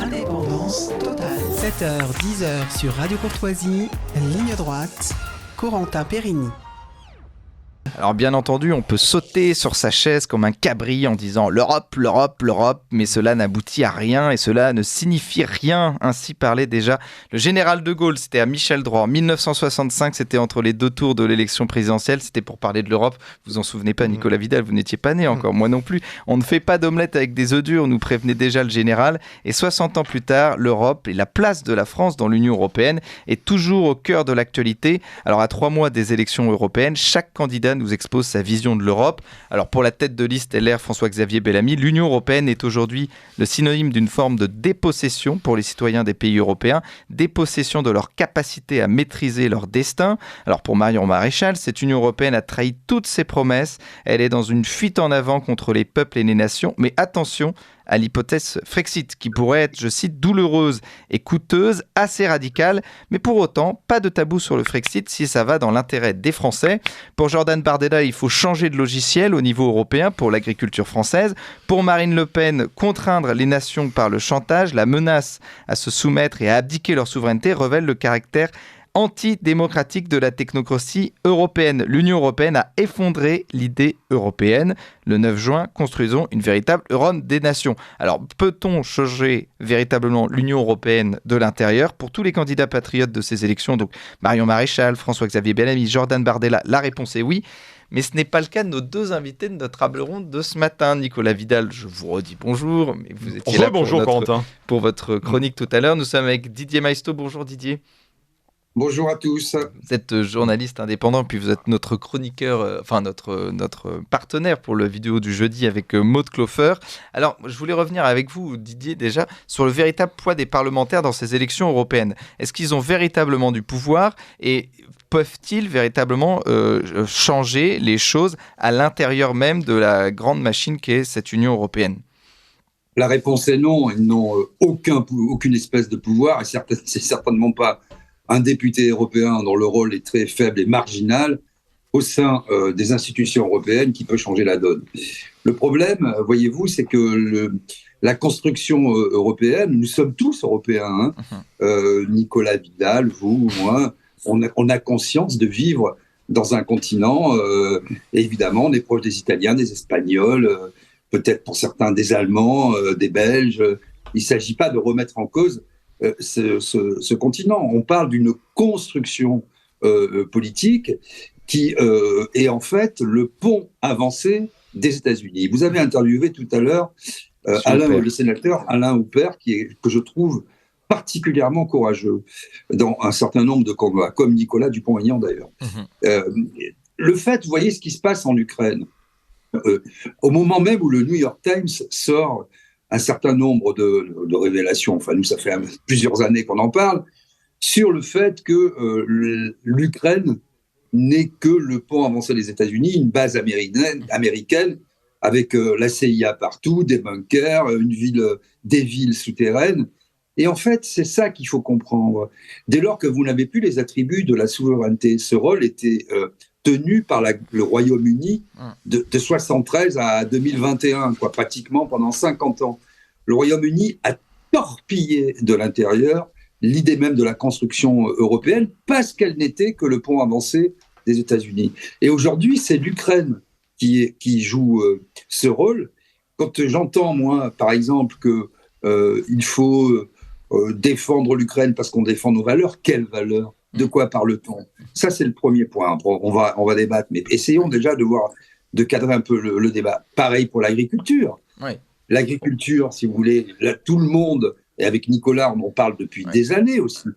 Indépendance totale. 7h, 10h sur Radio Courtoisie, ligne droite, Corentin Périni. Alors bien entendu, on peut sauter sur sa chaise comme un cabri en disant l'Europe, l'Europe, l'Europe, mais cela n'aboutit à rien et cela ne signifie rien. Ainsi parlait déjà le général de Gaulle, c'était à Michel Droit. En 1965, c'était entre les deux tours de l'élection présidentielle, c'était pour parler de l'Europe. Vous vous en souvenez pas, Nicolas Vidal, vous n'étiez pas né encore, moi non plus. On ne fait pas d'omelette avec des œufs durs, nous prévenait déjà le général. Et 60 ans plus tard, l'Europe et la place de la France dans l'Union européenne est toujours au cœur de l'actualité. Alors à 3 mois des élections européennes, chaque candidat nous expose sa vision de l'Europe. Alors pour la tête de liste LR, François-Xavier Bellamy, l'Union européenne est aujourd'hui le synonyme d'une forme de dépossession pour les citoyens des pays européens, dépossession de leur capacité à maîtriser leur destin. Alors pour Marion Maréchal, cette Union européenne a trahi toutes ses promesses. Elle est dans une fuite en avant contre les peuples et les nations. Mais attention à l'hypothèse Frexit, qui pourrait être, je cite, douloureuse et coûteuse, assez radicale, mais pour autant, pas de tabou sur le Frexit si ça va dans l'intérêt des Français. Pour Jordan Bardella, il faut changer de logiciel au niveau européen pour l'agriculture française. Pour Marine Le Pen, contraindre les nations par le chantage, la menace à se soumettre et à abdiquer leur souveraineté révèle le caractère antidémocratique de la technocratie européenne. L'Union européenne a effondré l'idée européenne. Le 9 juin, construisons une véritable Europe des nations. Alors, peut-on changer véritablement l'Union européenne de l'intérieur? Pour tous les candidats patriotes de ces élections, donc Marion Maréchal, François-Xavier Bellamy, Jordan Bardella, la réponse est oui. Mais ce n'est pas le cas de nos deux invités de notre table ronde de ce matin. Nicolas Vidal, je vous redis bonjour, mais vous étiez là pour votre chronique tout à l'heure. Nous sommes avec Didier Maisto. Bonjour Didier. Bonjour à tous. Vous êtes journaliste indépendant, puis vous êtes notre chroniqueur, notre partenaire pour la vidéo du jeudi avec Maud Clofer. Alors, je voulais revenir avec vous, Didier, déjà, sur le véritable poids des parlementaires dans ces élections européennes. Est-ce qu'ils ont véritablement du pouvoir et peuvent-ils véritablement changer les choses à l'intérieur même de la grande machine qu'est cette Union européenne ? La réponse est non. Ils n'ont aucune espèce de pouvoir et c'est certainement pas un député européen dont le rôle est très faible et marginal au sein des institutions européennes qui peut changer la donne. Le problème, voyez-vous, c'est que la construction européenne, nous sommes tous européens, Nicolas Vidal, vous, moi, on a conscience de vivre dans un continent, évidemment, on est proche des Italiens, des Espagnols, peut-être pour certains des Allemands, des Belges. Il ne s'agit pas de remettre en cause ce continent. On parle d'une construction politique qui est en fait le pont avancé des États-Unis. Vous avez interviewé tout à l'heure le sénateur Alain Houpert, que je trouve particulièrement courageux dans un certain nombre de combats, comme Nicolas Dupont-Aignan d'ailleurs. Le fait, vous voyez ce qui se passe en Ukraine, au moment même où le New York Times sort un certain nombre de révélations, enfin nous ça fait plusieurs années qu'on en parle, sur le fait que l'Ukraine n'est que le pont avancé des États-Unis, une base américaine avec la CIA partout, des bunkers, des villes souterraines. Et en fait, c'est ça qu'il faut comprendre. Dès lors que vous n'avez plus les attributs de la souveraineté, ce rôle était tenu par le Royaume-Uni de 1973 à 2021, pratiquement pendant 50 ans. Le Royaume-Uni a torpillé de l'intérieur l'idée même de la construction européenne parce qu'elle n'était que le pont avancé des États-Unis. Et aujourd'hui, c'est l'Ukraine qui joue ce rôle. Quand j'entends, moi, par exemple, qu'il faut défendre l'Ukraine parce qu'on défend nos valeurs, quelles valeurs ? De quoi parle-t-on ? Ça, c'est le premier point. On va débattre, mais essayons déjà de cadrer un peu le débat. Pareil pour l'agriculture. Oui. L'agriculture, si vous voulez, là, tout le monde, et avec Nicolas, on en parle depuis des années aussi.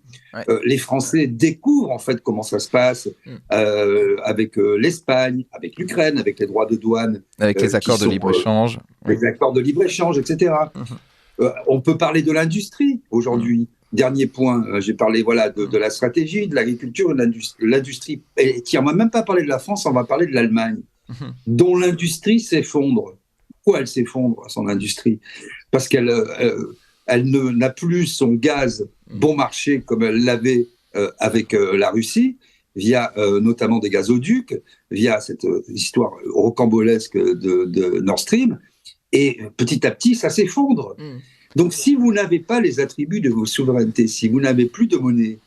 Les Français découvrent en fait comment ça se passe avec l'Espagne, avec l'Ukraine, avec les droits de douane. Avec les accords de libre-échange. Les accords de libre-échange, etc. On peut parler de l'industrie aujourd'hui. Dernier point, j'ai parlé de la stratégie, de l'agriculture, de l'industrie. Et tiens, on ne va même pas parler de la France, on va parler de l'Allemagne, dont l'industrie s'effondre. Pourquoi elle s'effondre, son industrie ? Parce qu'elle n'a plus son gaz bon marché comme elle l'avait avec la Russie, via notamment des gazoducs, via cette histoire rocambolesque de Nord Stream. Et petit à petit, ça s'effondre. Donc, si vous n'avez pas les attributs de vos souverainetés, si vous n'avez plus de monnaie,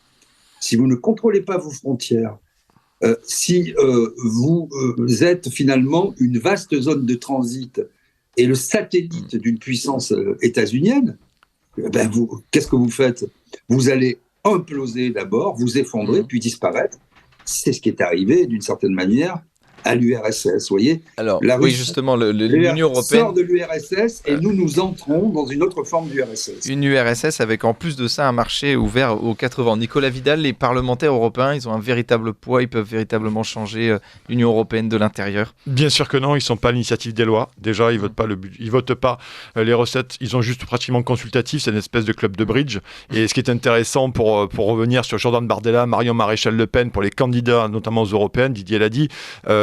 si vous ne contrôlez pas vos frontières, si vous êtes finalement une vaste zone de transit et le satellite d'une puissance états-unienne, qu'est-ce que vous faites? Vous allez imploser d'abord, vous effondrer, puis disparaître. C'est ce qui est arrivé d'une certaine manière à l'URSS, vous voyez. Alors, la oui, Russie, justement, l'Union européenne sort de l'URSS et nous entrons dans une autre forme d'URSS. Une URSS avec en plus de ça un marché ouvert aux 80. Nicolas Vidal, les parlementaires européens, ils ont un véritable poids, ils peuvent véritablement changer l'Union européenne de l'intérieur. Bien sûr que non, ils ne sont pas à l'initiative des lois. Déjà, ils votent pas les recettes, ils ont juste pratiquement consultatif, c'est une espèce de club de bridge. Et ce qui est intéressant pour revenir sur Jordan Bardella, Marion Maréchal Le Pen, pour les candidats, notamment aux européennes, Didier l'a dit,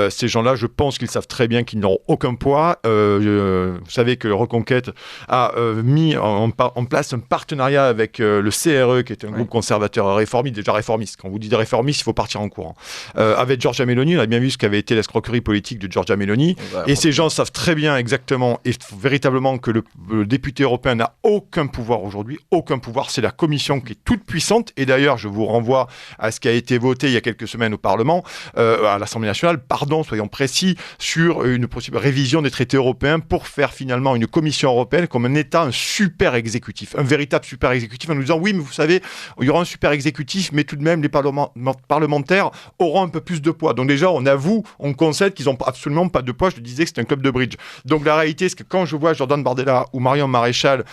ces gens-là, je pense qu'ils savent très bien qu'ils n'auront aucun poids. Vous savez que Reconquête a mis en place un partenariat avec le CRE, qui est un groupe conservateur réformiste, déjà réformiste. Quand vous dites réformiste, il faut partir en courant. Avec Giorgia Meloni, on a bien vu ce qu'avait été l'escroquerie politique de Giorgia Meloni. Et ces gens savent très bien exactement et véritablement que le député européen n'a aucun pouvoir aujourd'hui. Aucun pouvoir. C'est la Commission qui est toute puissante. Et d'ailleurs, je vous renvoie à ce qui a été voté il y a quelques semaines au Parlement, à l'Assemblée nationale. Soyons précis, sur une possible révision des traités européens pour faire finalement une Commission européenne comme un État, un super exécutif, un véritable super exécutif, en nous disant oui, mais vous savez, il y aura un super exécutif, mais tout de même, les parlementaires auront un peu plus de poids. Donc déjà, on concède qu'ils n'ont absolument pas de poids. Je disais que c'est un club de bridge. Donc la réalité, c'est que quand je vois Jordan Bardella ou Marion Maréchal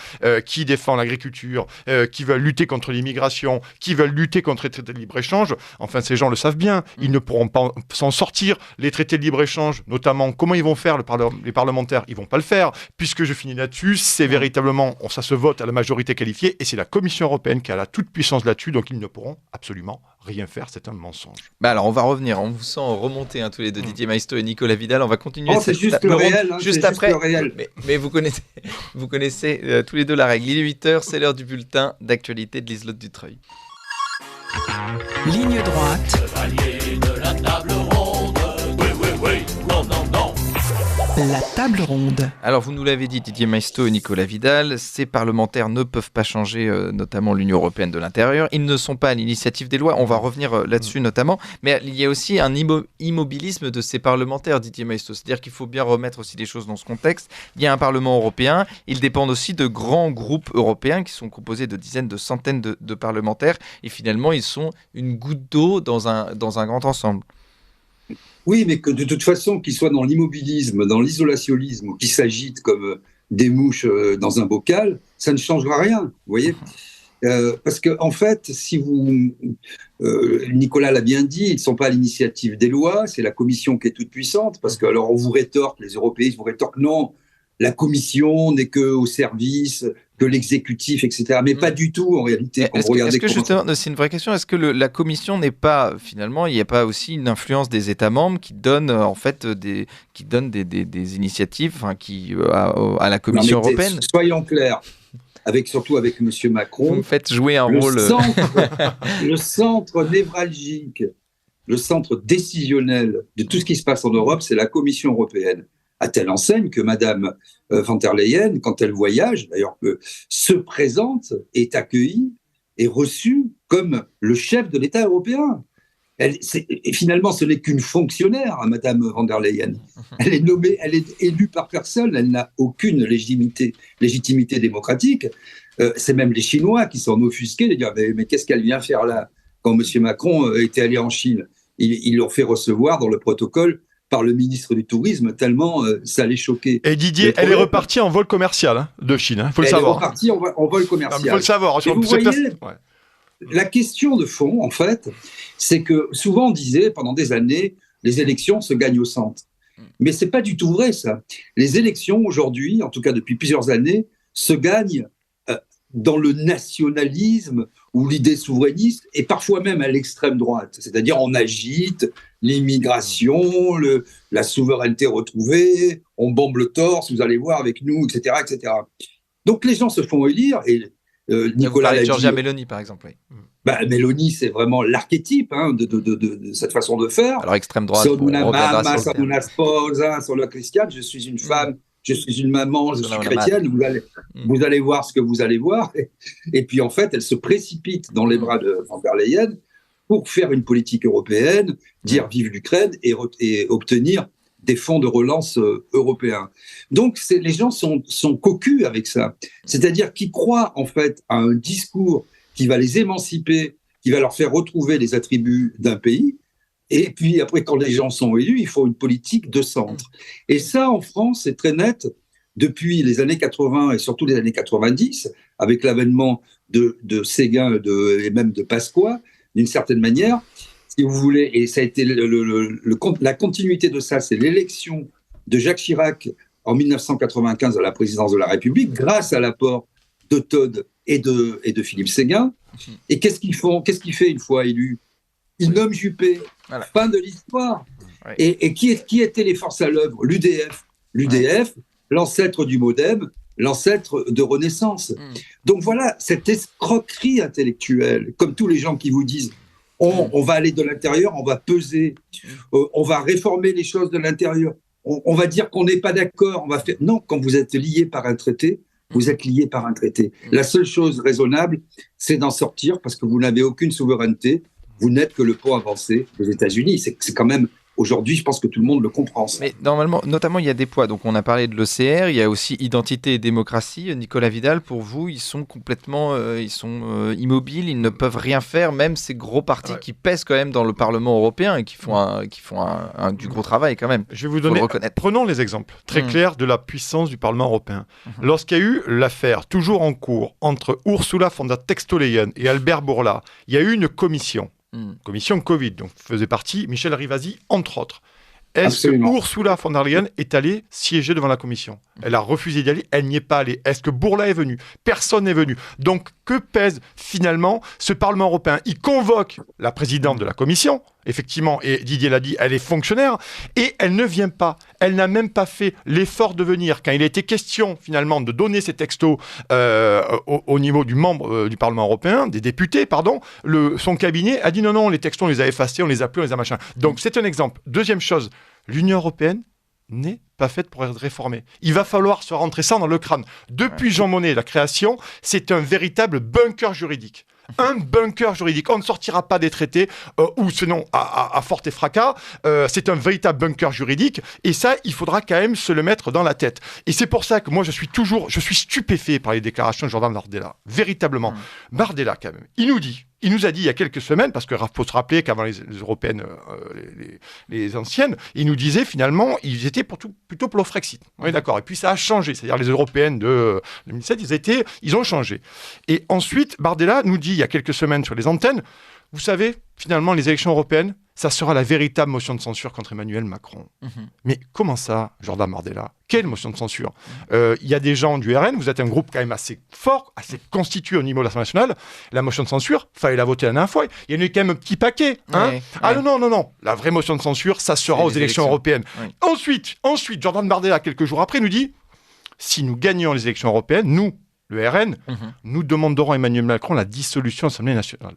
qui défend l'agriculture, qui veulent lutter contre l'immigration, qui veulent lutter contre les traités de libre-échange, enfin, ces gens le savent bien, ils ne pourront pas s'en sortir. Les traités de libre-échange, notamment, comment ils vont faire les parlementaires? Ils ne vont pas le faire, puisque je finis là-dessus, c'est véritablement, ça se vote à la majorité qualifiée, et c'est la Commission européenne qui a la toute puissance là-dessus, donc ils ne pourront absolument rien faire, c'est un mensonge. Alors on va revenir, on vous sent remonter tous les deux, Didier Maisto et Nicolas Vidal, on va continuer c'est juste le réel, juste après, mais vous connaissez tous les deux la règle. Il est 8h, c'est l'heure du bulletin d'actualité de Liselotte Dutreuil. Ligne droite. Chevalier de la table ronde. Oui, non. La table ronde. Alors vous nous l'avez dit, Didier Maisto et Nicolas Vidal, ces parlementaires ne peuvent pas changer notamment l'Union européenne de l'intérieur. Ils ne sont pas à l'initiative des lois, on va revenir là-dessus notamment. Mais il y a aussi un immobilisme de ces parlementaires, Didier Maisto. C'est-à-dire qu'il faut bien remettre aussi les choses dans ce contexte. Il y a un Parlement européen, ils dépendent aussi de grands groupes européens qui sont composés de dizaines, de centaines de parlementaires. Et finalement, ils sont une goutte d'eau dans un grand ensemble. Oui, mais que de toute façon, qu'ils soient dans l'immobilisme, dans l'isolationnisme, ou qu'ils s'agitent comme des mouches dans un bocal, ça ne changera rien, vous voyez. Parce qu'en fait, si Nicolas l'a bien dit, ils ne sont pas à l'initiative des lois, c'est la Commission qui est toute puissante, parce que alors on vous rétorque, les européistes vous rétorquent, non, la Commission n'est qu'au service de l'exécutif, etc. Mais pas du tout, en réalité. Est-ce que justement, c'est une vraie question, est-ce que la Commission n'est pas, finalement, il n'y a pas aussi une influence des États membres qui donnent, des initiatives à la Commission européenne? Soyons clairs, surtout avec M. Macron. Vous me faites jouer un rôle. Le centre névralgique, le centre décisionnel de tout ce qui se passe en Europe, c'est la Commission européenne. À telle enseigne que Madame von der Leyen, quand elle voyage, d'ailleurs, se présente, est accueillie, est reçue comme le chef de l'État européen. Et finalement, ce n'est qu'une fonctionnaire, Madame von der Leyen. Elle est nommée, elle est élue par personne, elle n'a aucune légitimité démocratique. C'est même les Chinois qui sont offusqués de dire mais qu'est-ce qu'elle vient faire là? Quand M. Macron était allé en Chine, ils l'ont fait recevoir dans le protocole par le ministre du Tourisme, tellement ça les choquait. Et Didier, elle est repartie en vol commercial de Chine, il faut le savoir. Elle est repartie en vol commercial. Il faut le savoir. Vous voyez, la question de fond, en fait, c'est que souvent on disait pendant des années, les élections se gagnent au centre. Mais c'est pas du tout vrai, ça. Les élections aujourd'hui, en tout cas depuis plusieurs années, se gagnent dans le nationalisme ou l'idée souverainiste, et parfois même à l'extrême droite. C'est-à-dire on agite l'immigration, la souveraineté retrouvée, on bombe le torse, vous allez voir avec nous, etc. etc. Donc les gens se font élire, et Nicolas l'a dit. Giorgia Meloni, par exemple. Oui. Meloni, c'est vraiment l'archétype de cette façon de faire. Alors extrême droite, Sono una mamma, sono una sposa, sono cristiane, je suis une femme, je suis une maman, je suis Madame chrétienne, vous allez voir ce que vous allez voir. Et puis en fait, elle se précipite dans les bras de von der Leyen pour faire une politique européenne, dire vive l'Ukraine et obtenir des fonds de relance européens. Donc les gens sont cocus avec ça. C'est-à-dire qu'ils croient en fait à un discours qui va les émanciper, qui va leur faire retrouver les attributs d'un pays. Et puis après, quand les gens sont élus, il faut une politique de centre. Et ça, en France, c'est très net depuis les années 80 et surtout les années 90, avec l'avènement de Séguin et même de Pasqua, d'une certaine manière, si vous voulez. Et ça a été la continuité de ça, c'est l'élection de Jacques Chirac en 1995 à la présidence de la République, grâce à l'apport de Todt et de Philippe Séguin. Et qu'est-ce qu'ils font ? Qu'est-ce qu'il fait une fois élu ? Il nomme Juppé. Voilà. Fin de l'histoire. Ouais. Et qui étaient les forces à l'œuvre ? L'UDF, l'ancêtre du MoDem, l'ancêtre de Renaissance. Donc voilà, cette escroquerie intellectuelle, comme tous les gens qui vous disent on va aller de l'intérieur, on va peser, on va réformer les choses de l'intérieur, on va dire qu'on n'est pas d'accord, on va faire... Non, quand vous êtes lié par un traité, vous êtes lié par un traité. La seule chose raisonnable, c'est d'en sortir parce que vous n'avez aucune souveraineté. Vous n'êtes que le pot avancé des États-Unis. C'est quand même... Aujourd'hui, je pense que tout le monde le comprend. Ça. Mais normalement, notamment, il y a des poids. Donc, on a parlé de l'OCR, il y a aussi identité et démocratie. Nicolas Vidal, pour vous, ils sont complètement immobiles, ils ne peuvent rien faire, même ces gros partis qui pèsent quand même dans le Parlement européen et qui font du gros travail quand même. Je vais vous donner, prenons les exemples très clairs de la puissance du Parlement européen. Lorsqu'il y a eu l'affaire, toujours en cours, entre Ursula von der Leyen et Albert Bourla, il y a eu une commission Covid, dont faisait partie Michel Rivasi, entre autres. Est-ce que Ursula von der Leyen est allée siéger devant la commission ? Elle a refusé d'y aller, elle n'y est pas allée. Est-ce que Bourla est venu ? Personne n'est venu. Donc, que pèse finalement ce Parlement européen ? Il convoque la présidente de la commission, effectivement, et Didier l'a dit, elle est fonctionnaire, et elle ne vient pas. Elle n'a même pas fait l'effort de venir. Quand il a été question, finalement, de donner ces textos au niveau du membre du Parlement européen, des députés, pardon, son cabinet a dit non, les textos, on les a effacés, on les a plus, on les a machin. Donc, c'est un exemple. Deuxième chose, l'Union européenne n'est pas faite pour être réformée. Il va falloir se rentrer ça dans le crâne. Depuis Jean Monnet, la création, c'est un véritable bunker juridique. Un bunker juridique. On ne sortira pas des traités, ou sinon, à forte et fracas, c'est un véritable bunker juridique, et ça, il faudra quand même se le mettre dans la tête. Et c'est pour ça que moi, je suis stupéfait par les déclarations de Jordan Bardella. Véritablement. Bardella, quand même. Il nous a dit il y a quelques semaines, parce qu'il faut se rappeler qu'avant les européennes, les anciennes, il nous disait finalement, ils étaient plutôt pour le Frexit. On est d'accord. Et puis ça a changé. C'est-à-dire les européennes de 2007, ils ont changé. Et ensuite, Bardella nous dit il y a quelques semaines sur les antennes, vous savez, finalement, les élections européennes, ça sera la véritable motion de censure contre Emmanuel Macron. Mais comment ça, Jordan Bardella ? Quelle motion de censure ? Il y a des gens du RN, vous êtes un groupe quand même assez fort, assez constitué au niveau de l'Assemblée nationale. La motion de censure, fallait la voter la dernière fois. Il y en a eu quand même un petit paquet. Non. La vraie motion de censure, ça sera aux élections européennes. Ensuite, Jordan Bardella, quelques jours après, nous dit, si nous gagnons les élections européennes, nous, le RN, nous demanderons à Emmanuel Macron la dissolution de l'Assemblée nationale.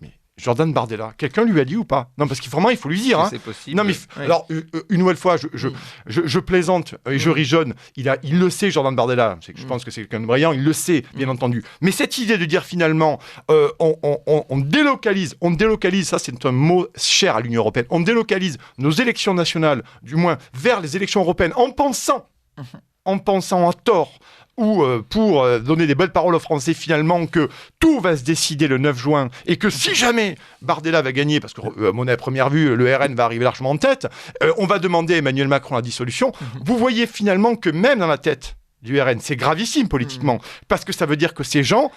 Mais Jordan Bardella, quelqu'un lui a dit ou pas ? Non, parce qu'il faut lui dire. C'est possible. Non, mais alors, une nouvelle fois, je plaisante et je ris jaune. Il le sait, Jordan Bardella. Je pense que c'est quelqu'un de brillant. Il le sait, bien entendu. Mais cette idée de dire finalement, on délocalise, ça c'est un mot cher à l'Union européenne, on délocalise nos élections nationales, du moins vers les élections européennes, en pensant à tort, ou pour donner des belles paroles aux Français finalement que tout va se décider le 9 juin et que si jamais Bardella va gagner, parce que à première vue, le RN va arriver largement en tête, on va demander à Emmanuel Macron la dissolution. Vous voyez finalement que même dans la tête du RN, c'est gravissime politiquement, parce que ça veut dire que ces gens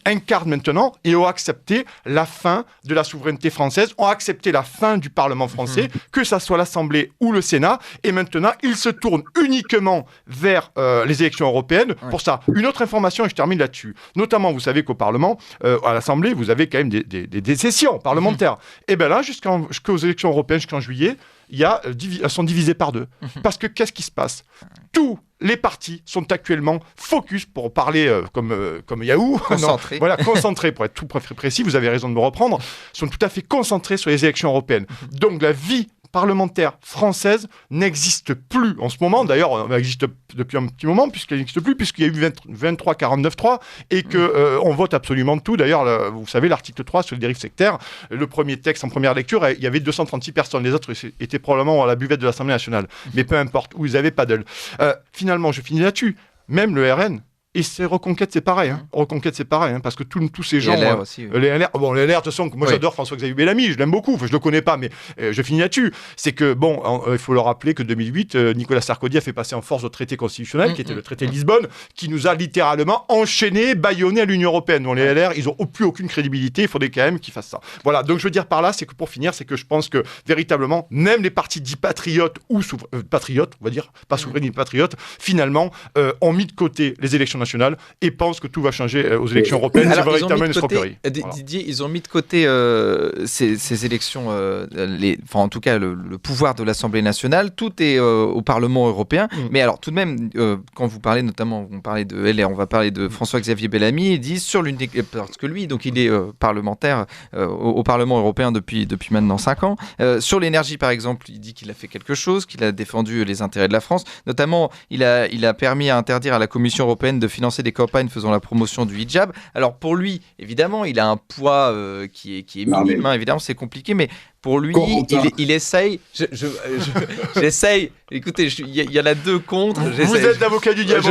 incarnent maintenant et ont accepté la fin de la souveraineté française, ont accepté la fin du Parlement français, que ça soit l'Assemblée ou le Sénat, et maintenant ils se tournent uniquement vers les élections européennes pour ça. Une autre information, et je termine là-dessus, notamment vous savez qu'au Parlement, à l'Assemblée, vous avez quand même des sessions parlementaires, et bien là, jusqu'aux élections européennes, jusqu'en juillet, elles sont divisées par deux. Parce que qu'est-ce qui se passe ? Tous les partis sont actuellement focus, pour parler comme Yahoo, concentrés. Concentrés, pour être tout précis, vous avez raison de me reprendre, sont tout à fait concentrés sur les élections européennes. Donc la vie parlementaire française n'existe plus en ce moment. D'ailleurs, elle existe depuis un petit moment, puisqu'elle n'existe plus, puisqu'il y a eu 23-49-3 et qu'on vote absolument tout. D'ailleurs, vous savez, l'article 3 sur les dérives sectaires, le premier texte en première lecture, il y avait 236 personnes. Les autres étaient probablement à la buvette de l'Assemblée nationale. Mais peu importe, où ils avaient paddle. Finalement, je finis là-dessus. Même le RN. Et c'est Reconquête, c'est pareil. Reconquête, c'est pareil, parce que tous ces gens... LR aussi, oui. Les LR, les LR, de toute façon, moi j'adore François-Xavier Bellamy, je l'aime beaucoup, je le connais pas, mais je finis là-dessus. C'est que, il faut le rappeler que 2008, Nicolas Sarkozy a fait passer en force le traité constitutionnel, qui était le traité de Lisbonne, qui nous a littéralement enchaînés, bâillonnés à l'Union européenne. Donc les LR, ils n'ont plus aucune crédibilité, il faudrait quand même qu'ils fassent ça. Voilà, donc je veux dire par là, c'est que pour finir, c'est que je pense que, véritablement, même les partis dits patriotes, ou patriotes, on va dire, pas souverainistes patriotes, finalement, ont mis de côté les élections nationales et pensent que tout va changer aux élections européennes. C'est véritablement une escroquerie. Didier, ils ont mis de côté ces élections, en tout cas le pouvoir de l'Assemblée nationale, tout est au Parlement européen. Mais alors tout de même, quand vous parlez notamment, on parlait de LR, on va parler de François-Xavier Bellamy, il dit parce que lui, donc il est parlementaire au Parlement européen depuis maintenant 5 ans. Sur l'énergie, par exemple, il dit qu'il a fait quelque chose, qu'il a défendu les intérêts de la France. Notamment, il a permis à interdire à la Commission européenne de financer des campagnes faisant la promotion du hijab. Alors pour lui, évidemment, il a un poids qui est minime, évidemment, c'est compliqué, mais pour lui, il essaye. J'essaye. Écoutez, il y en a 2 contre. Vous êtes l'avocat du diable,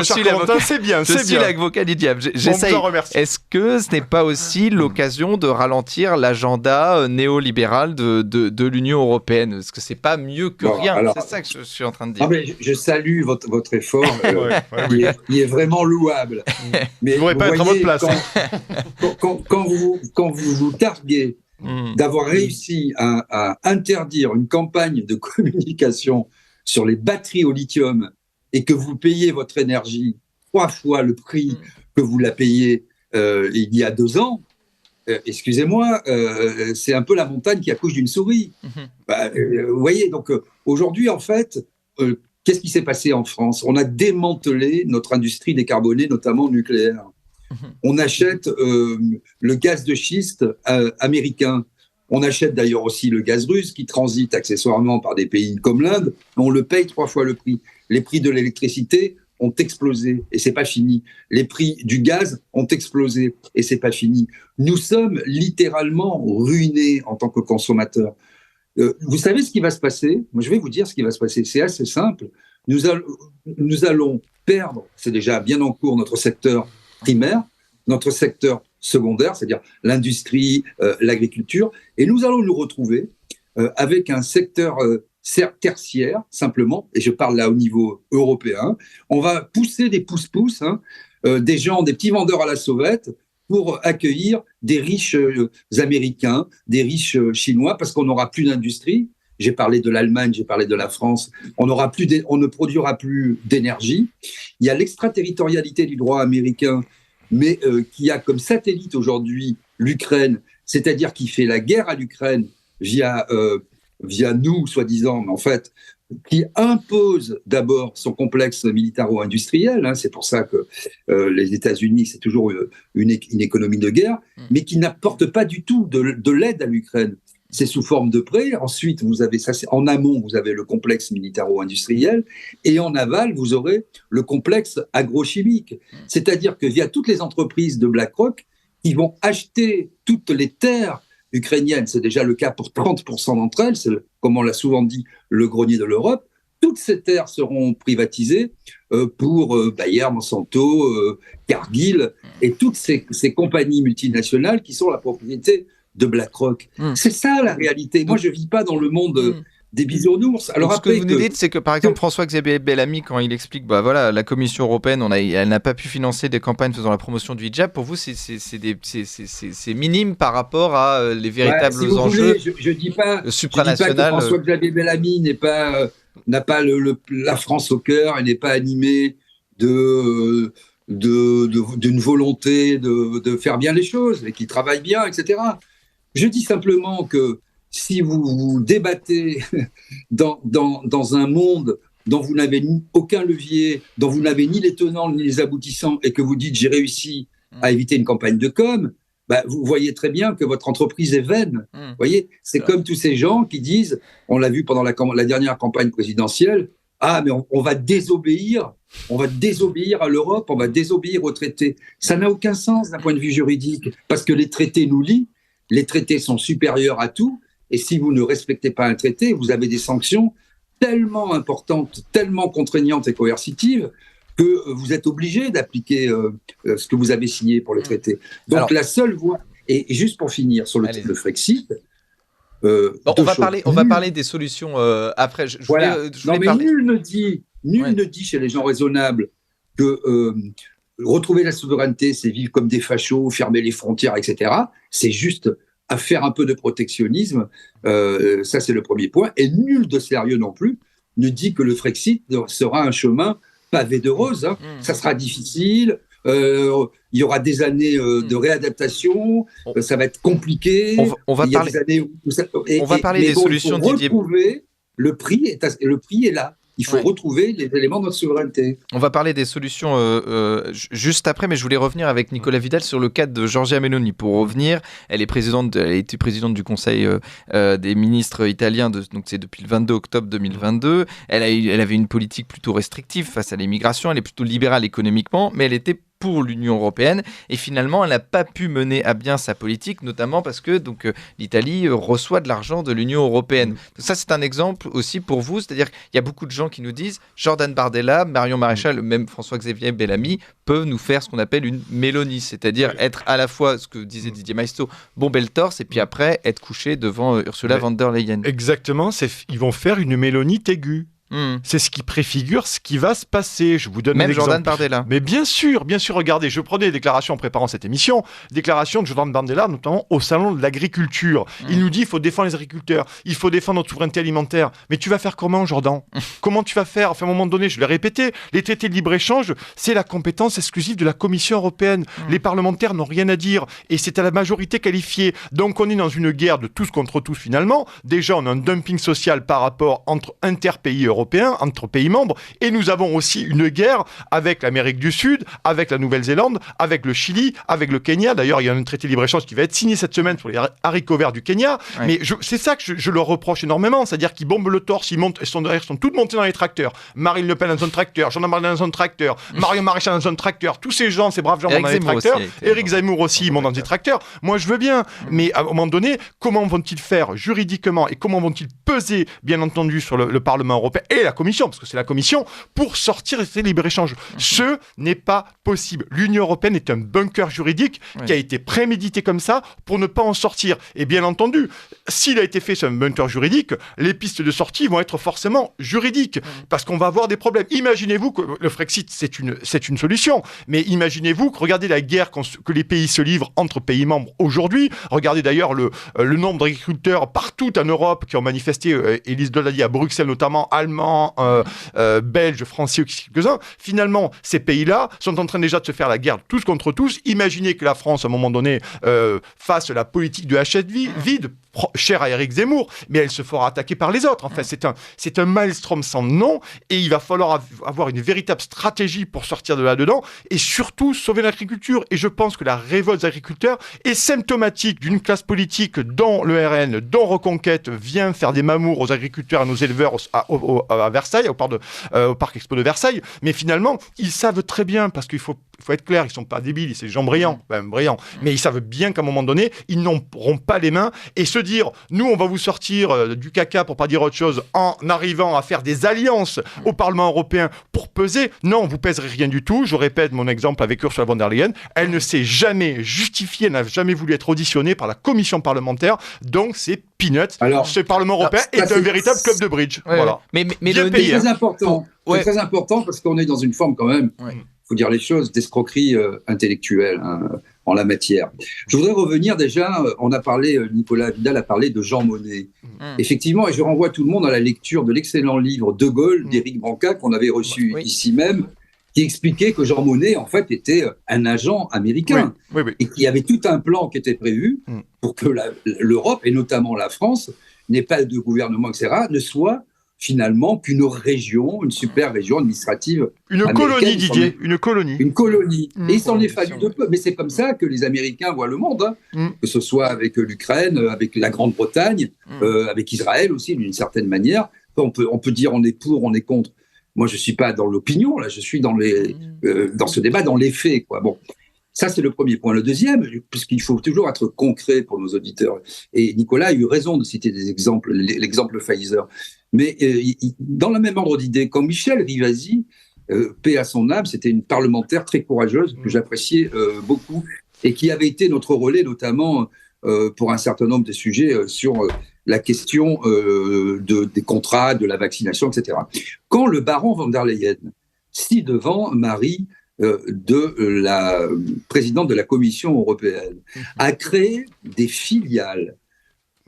c'est bien. Je suis l'avocat du diable. J'essaye. Est-ce que ce n'est pas aussi l'occasion de ralentir l'agenda néolibéral de l'Union européenne? Est-ce que c'est pas mieux que rien? C'est ça que je suis en train de dire. Mais je salue votre effort, qui est vraiment louable. Mais vous ne pas être à votre place. Quand vous targuez d'avoir réussi à interdire une campagne de communication sur les batteries au lithium et que vous payez votre énergie 3 fois le prix que vous la payez il y a 2 ans, excusez-moi, c'est un peu la montagne qui accouche d'une souris. Vous voyez, donc aujourd'hui, en fait, qu'est-ce qui s'est passé en France? On a démantelé notre industrie décarbonée, notamment nucléaire. On achète le gaz de schiste américain. On achète d'ailleurs aussi le gaz russe qui transite accessoirement par des pays comme l'Inde. On le paye 3 fois le prix. Les prix de l'électricité ont explosé et c'est pas fini. Les prix du gaz ont explosé et c'est pas fini. Nous sommes littéralement ruinés en tant que consommateurs. Vous savez ce qui va se passer? Moi, je vais vous dire ce qui va se passer. C'est assez simple. Nous allons perdre, c'est déjà bien en cours, notre secteur primaire, notre secteur secondaire, c'est-à-dire l'industrie, l'agriculture, et nous allons nous retrouver avec un secteur tertiaire, simplement, et je parle là au niveau européen. On va pousser des pousse-pousse, des gens, des petits vendeurs à la sauvette, pour accueillir des riches Américains, des riches Chinois, parce qu'on n'aura plus d'industrie. J'ai parlé de l'Allemagne, j'ai parlé de la France. On ne produira plus d'énergie. Il y a l'extraterritorialité du droit américain, mais qui a comme satellite aujourd'hui l'Ukraine, c'est-à-dire qui fait la guerre à l'Ukraine via nous, soi-disant, mais en fait, qui impose d'abord son complexe militaro-industriel. C'est pour ça que les États-Unis, c'est toujours une économie de guerre, mais qui n'apporte pas du tout de l'aide à l'Ukraine. C'est sous forme de prêt. Ensuite, vous avez ça, en amont, vous avez le complexe militaro-industriel, et en aval, vous aurez le complexe agrochimique. C'est-à-dire que via toutes les entreprises de BlackRock, qui vont acheter toutes les terres ukrainiennes, c'est déjà le cas pour 30% d'entre elles, c'est, comme on l'a souvent dit, le grenier de l'Europe. Toutes ces terres seront privatisées pour Bayer, Monsanto, Cargill, et toutes ces compagnies multinationales qui sont la propriété de BlackRock. C'est ça la réalité. Moi, je ne vis pas dans le monde des bisounours. Alors, ce que vous nous dites, c'est que par exemple, François-Xavier Bellamy, quand il explique la Commission européenne, elle n'a pas pu financer des campagnes faisant la promotion du hijab, pour vous, c'est minime par rapport à les véritables si enjeux supranationaux. Que François-Xavier Bellamy n'a pas la France au cœur et n'est pas animé d'une volonté de faire bien les choses et qu'il travaille bien, etc. Je dis simplement que si vous débattez dans un monde dont vous n'avez aucun levier, dont vous n'avez ni les tenants ni les aboutissants, et que vous dites « j'ai réussi à éviter une campagne de com », vous voyez très bien que votre entreprise est vaine. Vous voyez, c'est comme tous ces gens qui disent, on l'a vu pendant la dernière campagne présidentielle, mais on va désobéir à l'Europe, on va désobéir aux traités. Ça n'a aucun sens d'un point de vue juridique, parce que les traités nous lient, les traités sont supérieurs à tout, et si vous ne respectez pas un traité, vous avez des sanctions tellement importantes, tellement contraignantes et coercitives, que vous êtes obligé d'appliquer ce que vous avez signé pour le traité. Donc alors, la seule voie, et juste pour finir sur le Frexit, on va parler des solutions après. Nul ne dit chez les gens raisonnables que retrouver la souveraineté, c'est vivre comme des fachos, fermer les frontières, etc. C'est juste à faire un peu de protectionnisme. Ça, c'est le premier point. Et nul de sérieux non plus ne dit que le Frexit sera un chemin pavé de roses. Ça sera difficile. Il y aura des années de réadaptation. Ça va être compliqué. On va parler des solutions, Didier. Le prix est là. Il faut retrouver les éléments de notre souveraineté. On va parler des solutions juste après, mais je voulais revenir avec Nicolas Vidal sur le cas de Giorgia Meloni. Pour revenir, elle a été présidente du Conseil des ministres italiens, donc c'est depuis le 22 octobre 2022. Elle avait une politique plutôt restrictive face à l'immigration, elle est plutôt libérale économiquement, mais elle était pour l'Union européenne, et finalement elle n'a pas pu mener à bien sa politique, notamment parce que l'Italie reçoit de l'argent de l'Union européenne. Donc ça, c'est un exemple aussi pour vous, c'est-à-dire qu'il y a beaucoup de gens qui nous disent Jordan Bardella, Marion Maréchal, même François-Xavier Bellamy peuvent nous faire ce qu'on appelle une Mélanie, c'est-à-dire être à la fois, ce que disait Didier Maisto, bomber le torse, et puis après être couché devant Ursula von der Leyen. Exactement, ils vont faire une Mélanie aiguë. C'est ce qui préfigure ce qui va se passer. Je vous donne un exemple. Jordan Bardella. Mais bien sûr, regardez, je prenais des déclarations en préparant cette émission, déclarations de Jordan Bardella, notamment au salon de l'agriculture. Il nous dit il faut défendre les agriculteurs, il faut défendre notre souveraineté alimentaire. Mais tu vas faire comment, Jordan ? Comment tu vas faire ? Enfin, à un moment donné, je l'ai répété, les traités de libre-échange, c'est la compétence exclusive de la Commission européenne. Les parlementaires n'ont rien à dire, et c'est à la majorité qualifiée. Donc on est dans une guerre de tous contre tous finalement. Déjà, on a un dumping social par rapport entre interpays européens, entre pays membres, et nous avons aussi une guerre avec l'Amérique du Sud, avec la Nouvelle-Zélande, avec le Chili, avec le Kenya. D'ailleurs, il y a un traité de libre-échange qui va être signé cette semaine pour les haricots verts du Kenya. Ouais. Mais c'est ça que je leur reproche énormément, c'est-à-dire qu'ils bombent le torse, ils sont toutes montés dans les tracteurs. Marine Le Pen dans son tracteur, Jean-Marc Bardella dans son tracteur, Marion Maréchal dans son tracteur, tous ces gens, ces braves gens montent dans les tracteurs. Éric Zemmour aussi monte dans des tracteurs. Moi, je veux bien, mais à un moment donné, comment vont-ils faire juridiquement et comment vont-ils peser, bien entendu, sur le Parlement européen et la Commission, parce que c'est la Commission, pour sortir de ces libre-échanges. Ce n'est pas possible. L'Union européenne est un bunker juridique qui a été prémédité comme ça pour ne pas en sortir. Et bien entendu, s'il a été fait sur un bunker juridique, les pistes de sortie vont être forcément juridiques, parce qu'on va avoir des problèmes. Imaginez-vous que le Frexit, c'est une solution, mais imaginez-vous que, regardez la guerre que les pays se livrent entre pays membres aujourd'hui. Regardez d'ailleurs le nombre d'agriculteurs partout en Europe qui ont manifesté, Élise Doll l'a dit, à Bruxelles notamment, allemands, belges, français, quelques-uns. Finalement, ces pays-là sont en train déjà de se faire la guerre tous contre tous. Imaginez que la France, à un moment donné, fasse la politique de hachette vide, chère à Éric Zemmour, mais elle se fera attaquer par les autres. Enfin, c'est un maelstrom sans nom, et il va falloir avoir une véritable stratégie pour sortir de là-dedans, et surtout sauver l'agriculture. Et je pense que la révolte des agriculteurs est symptomatique d'une classe politique dont le RN, dont Reconquête, vient faire des mamours aux agriculteurs, à nos éleveurs à Versailles, au Parc Expo de Versailles. Mais finalement, ils savent très bien, parce qu'il faut être clair, ils ne sont pas débiles, c'est des gens brillants, mais ils savent bien qu'à un moment donné, ils n'auront pas les mains, et se dire, nous, on va vous sortir du caca, pour pas dire autre chose, en arrivant à faire des alliances au Parlement européen pour peser. Non, vous pèserez rien du tout. Je répète mon exemple avec Ursula von der Leyen. Elle ne s'est jamais justifiée, elle n'a jamais voulu être auditionnée par la commission parlementaire, donc c'est peanuts. Alors, ce Parlement européen est un véritable club de bridge. Voilà. Mais c'est très important. C'est très important, parce qu'on est dans une forme quand même, faut dire les choses, d'escroquerie intellectuelle en la matière. Je voudrais revenir déjà, Nicolas Vidal a parlé de Jean Monnet. Effectivement, et je renvoie tout le monde à la lecture de l'excellent livre De Gaulle d'Éric Branca, qu'on avait reçu ici même, qui expliquait que Jean Monnet, en fait, était un agent américain, et qu'il y avait tout un plan qui était prévu pour que l'Europe, et notamment la France, n'ait pas de gouvernement, etc., ne soit finalement qu'une région, une super région administrative. Une colonie, Didier, une colonie. Une colonie. Et il s'en est fallu sûr. de peu. Mais c'est comme ça que les Américains voient le monde, hein. Que ce soit avec l'Ukraine, avec la Grande-Bretagne, avec Israël aussi, d'une certaine manière. On peut dire on est pour, on est contre. Moi, je ne suis pas dans l'opinion, là, je suis dans ce débat, dans les faits, quoi. Bon. Ça, c'est le premier point. Le deuxième, puisqu'il faut toujours être concret pour nos auditeurs, et Nicolas a eu raison de citer des exemples, l'exemple Pfizer, mais dans le même ordre d'idée, quand Michel Rivasi, paix à son âme, c'était une parlementaire très courageuse que j'appréciais beaucoup, et qui avait été notre relais, notamment pour un certain nombre de sujets sur la question des contrats, de la vaccination, etc. Quand le baron von der Leyen, si devant Marie, de la présidente de la Commission européenne, a créé des filiales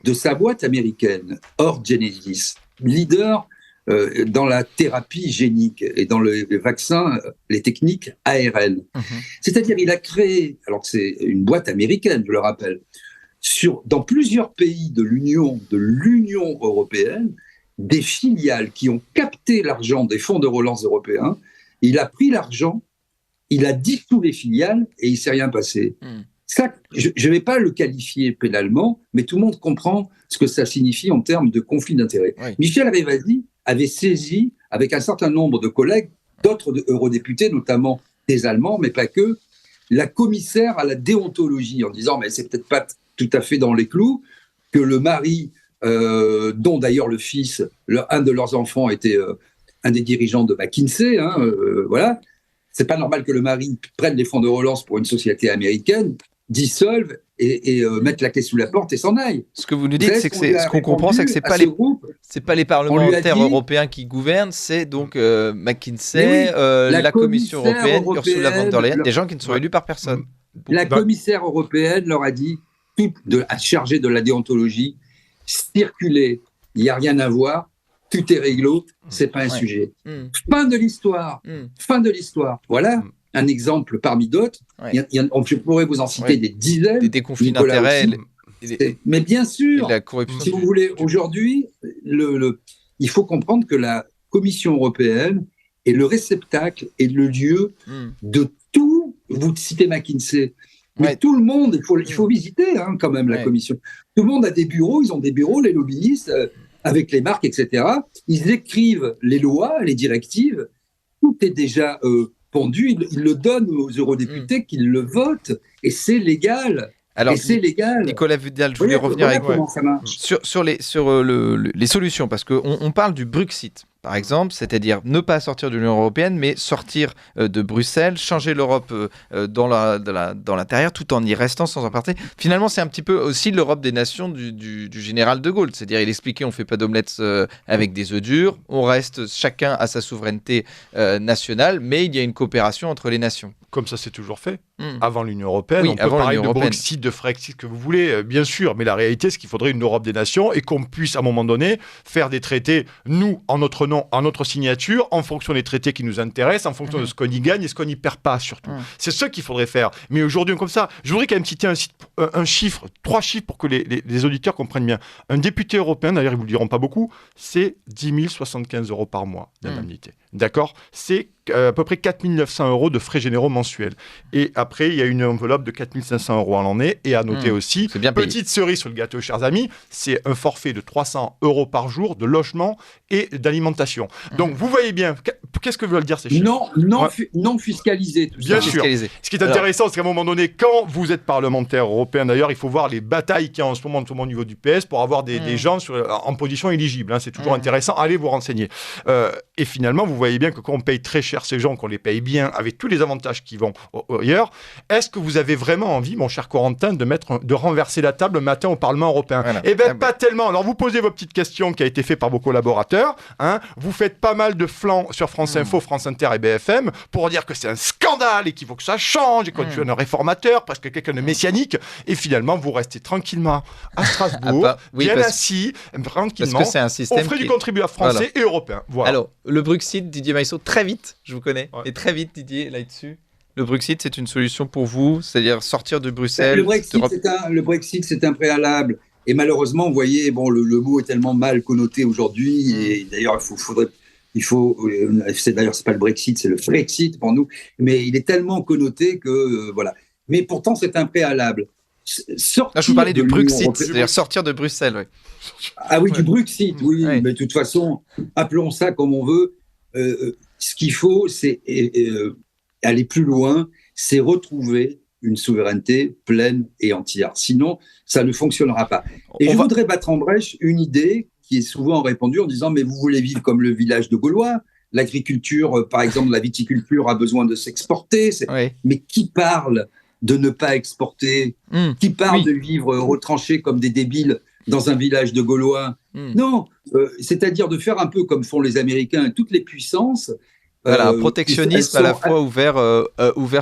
de sa boîte américaine, Orgenesis, leader dans la thérapie génique et dans les vaccins, les techniques ARN. C'est-à-dire, il a créé, alors que c'est une boîte américaine, je le rappelle, dans plusieurs pays de l'Union européenne, des filiales qui ont capté l'argent des fonds de relance européens. Il a pris l'argent, il a dissous les filiales et il ne s'est rien passé. Ça, je ne vais pas le qualifier pénalement, mais tout le monde comprend ce que ça signifie en termes de conflit d'intérêts. Oui. Michel Rivasi avait saisi, avec un certain nombre de collègues, d'autres eurodéputés, notamment des Allemands, mais pas que, la commissaire à la déontologie, en disant « mais c'est peut-être pas tout à fait dans les clous, que le mari, dont d'ailleurs le fils, un de leurs enfants était un des dirigeants de McKinsey, voilà. C'est pas normal que le mari prenne les fonds de relance pour une société américaine, dissolve et mette la clé sous la porte et s'en aille. » Ce que vous nous dites, c'est que ce qu'on comprend, c'est que c'est pas les parlementaires européens qui gouvernent, c'est donc McKinsey, la Commission européenne, Ursula von der Leyen, des gens qui ne sont élus par personne. La commissaire européenne leur a dit, chargée de la déontologie, circulez, il n'y a rien à voir. Tout est réglo, c'est pas un sujet. Fin de l'histoire. Fin de l'histoire. Voilà un exemple parmi d'autres. Je pourrais vous en citer des dizaines. Des conflits d'intérêts. Mais bien sûr, la corruption si vous voulez, aujourd'hui, il faut comprendre que la Commission européenne est le réceptacle et le lieu de tout. Vous citez McKinsey. Mais tout le monde, il faut visiter quand même la Commission. Tout le monde a des bureaux, ils ont des bureaux, les lobbyistes, avec les marques, etc. Ils écrivent les lois, les directives, tout est déjà pendu, ils le donnent aux eurodéputés qu'ils le votent, et c'est légal. Alors, c'est légal. Nicolas Vidal, je voulais revenir avec vous sur les solutions, parce qu'on parle du Bruxit, par exemple, c'est-à-dire ne pas sortir de l'Union européenne, mais sortir de Bruxelles, changer l'Europe dans l'intérieur, tout en y restant sans en partir. Finalement, c'est un petit peu aussi l'Europe des nations du général de Gaulle, c'est-à-dire il expliquait on ne fait pas d'omelettes avec des œufs durs, on reste chacun à sa souveraineté nationale, mais il y a une coopération entre les nations. Comme ça, c'est toujours fait. Avant l'Union européenne, on peut parler de Brexit, de Frexit, que vous voulez, bien sûr, mais la réalité, c'est qu'il faudrait une Europe des nations et qu'on puisse, à un moment donné, faire des traités, nous, en notre nom, en notre signature, en fonction des traités qui nous intéressent, en fonction de ce qu'on y gagne et ce qu'on n'y perd pas, surtout. C'est ce qu'il faudrait faire. Mais aujourd'hui, comme ça, je voudrais quand même citer un chiffre, 3 chiffres pour que les auditeurs comprennent bien. Un député européen, d'ailleurs, ils ne vous le diront pas beaucoup, c'est 10 075 € par mois d'indemnité. D'accord ? C'est à peu près 4 900 € de frais généraux mensuels. Et après, il y a une enveloppe de 4 500 € à l'année. Et à noter aussi, petite cerise sur le gâteau, chers amis, c'est un forfait de 300 € par jour de logement et d'alimentation. Donc, vous voyez bien, qu'est-ce que veulent dire ces chiffres ? Non fiscalisé. Bien sûr. Ce qui est intéressant, c'est qu'à un moment donné, quand vous êtes parlementaire européen, d'ailleurs, il faut voir les batailles qu'il y a en ce moment, notamment au niveau du PS, pour avoir des gens en position éligible. C'est toujours intéressant. Allez vous renseigner. Et finalement, vous voyez bien que quand on paye très cher ces gens, qu'on les paye bien, avec tous les avantages qui vont ailleurs, est-ce que vous avez vraiment envie, mon cher Corentin, de renverser la table le matin au Parlement européen ? Eh bien, pas tellement. Alors, vous posez vos petites questions qui a été fait par vos collaborateurs. Vous faites pas mal de flancs sur France Info, France Inter et BFM pour dire que c'est un scandale et qu'il faut que ça change et qu'on est un réformateur, presque quelqu'un de messianique. Et finalement, vous restez tranquillement à Strasbourg, bien assis, tranquillement, parce que c'est un système au frais du contribuable français et européen. Voilà. Alors, le Bruxit, Didier Maïsso, très vite, je vous connais, et très vite, Didier, là-dessus. Le Bruxit, c'est une solution pour vous, c'est-à-dire sortir de Bruxelles. Le Brexit, c'est un préalable. Et malheureusement, vous voyez, bon, le mot est tellement mal connoté aujourd'hui. Et d'ailleurs, c'est pas le Brexit, c'est le Frexit pour nous. Mais il est tellement connoté que voilà. Mais pourtant, c'est un préalable. Là, je vous parlais du Bruxit, c'est-à-dire sortir de Bruxelles. Oui. Ah oui, du Bruxit, oui. Ouais. Mais de toute façon, appelons ça comme on veut. Ce qu'il faut, c'est aller plus loin, c'est retrouver une souveraineté pleine et entière. Sinon, ça ne fonctionnera pas. Et je voudrais battre en brèche une idée qui est souvent répandue en disant « mais vous voulez vivre comme le village de Gaulois ». L'agriculture, par exemple, la viticulture a besoin de s'exporter. Oui. Mais qui parle de ne pas exporter? Qui parle de vivre retranchés comme des débiles dans un village de Gaulois? Non, c'est-à-dire de faire un peu comme font les Américains, toutes les puissances. Voilà, un protectionnisme à la fois ouvert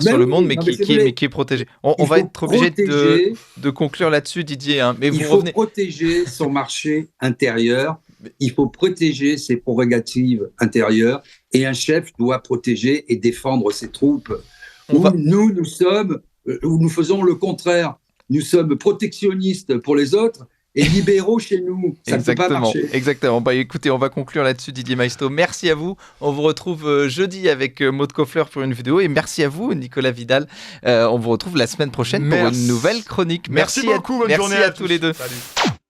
sur le monde, mais qui est protégé. On va être obligé de conclure là-dessus, Didier. Hein. Mais il faut protéger son marché intérieur, il faut protéger ses prérogatives intérieures, et un chef doit protéger et défendre ses troupes. Nous faisons le contraire. Nous sommes protectionnistes pour les autres, et libéraux chez nous, ça ne peut pas marcher. Exactement. Bah, écoutez, on va conclure là-dessus, Didier Maisto. Merci à vous. On vous retrouve jeudi avec Maud Koffler pour une vidéo. Et merci à vous, Nicolas Vidal. On vous retrouve la semaine prochaine pour une nouvelle chronique. Merci beaucoup. Bonne journée à tous les deux. Salut.